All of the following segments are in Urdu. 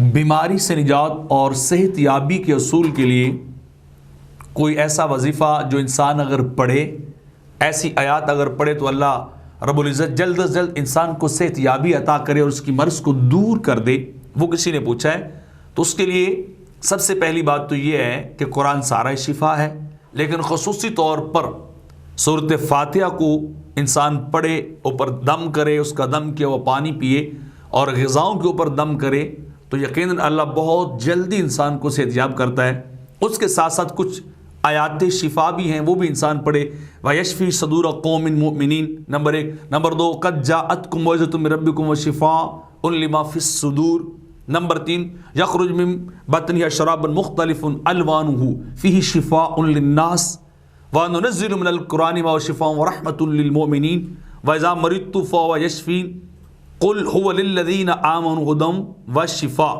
بیماری سے نجات اور صحت یابی کے اصول کے لیے کوئی ایسا وظیفہ جو انسان اگر پڑھے، ایسی آیات اگر پڑھے تو اللہ رب العزت جلد از جلد انسان کو صحت یابی عطا کرے اور اس کی مرض کو دور کر دے، وہ کسی نے پوچھا ہے۔ تو اس کے لیے سب سے پہلی بات تو یہ ہے کہ قرآن سارا شفا ہے، لیکن خصوصی طور پر سورۃ فاتحہ کو انسان پڑھے، اوپر دم کرے، اس کا دم کیا وہ پانی پیے اور غذاؤں کے اوپر دم کرے تو یقیناً اللہ بہت جلدی انسان کو صحت یاب کرتا ہے۔ اس کے ساتھ ساتھ کچھ آیات شفا بھی ہیں، وہ بھی انسان پڑھے۔ وَيَشْفِي صَدُورَ قَوْمٍ مُؤْمِنِينَ نمبر 1۔ نمبر 2، قَدْ جَاءَتْكُمْ مَوْعِظَةٌ مِّن رَبِّكُمْ وَشِفَاءٌ لِّمَا فِي الصُّدُورِ نمبر 3، يَخْرُجُ مِن بَطْنِهَا شَرَابٌ مُخْتَلِفٌ أَلْوَانُهُ فِيهِ شِفَاءٌ لِّلنَّاسِ وَنُنَزِّلُ مِنَ الْقُرْآنِ مَا هُوَ شِفَاءٌ وَرَحْمَةٌ لِّلْمُؤْمِنِينَ وَإِذَا مَرِضْتُ فَهُوَ يَشْفِينِ قُلْ هُوَ لِلَّذِينَ آمَنُوا هُدًى وَشِفَاءٌ۔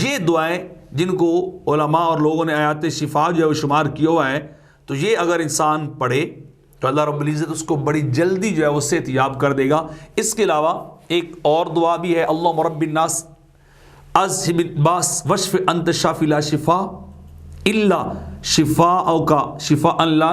یہ دعائیں جن کو علماء اور لوگوں نے آیات شفا جو ہے وہ شمار کیا ہوا ہے، تو یہ اگر انسان پڑھے تو اللہ رب العزت اس کو بڑی جلدی جو ہے وہ صحت یاب کر دے گا۔ اس کے علاوہ ایک اور دعا بھی ہے، اللہم رب الناس اذھب الباس واشف انت الشافی لا شفاء الا شفاءک شفاء لا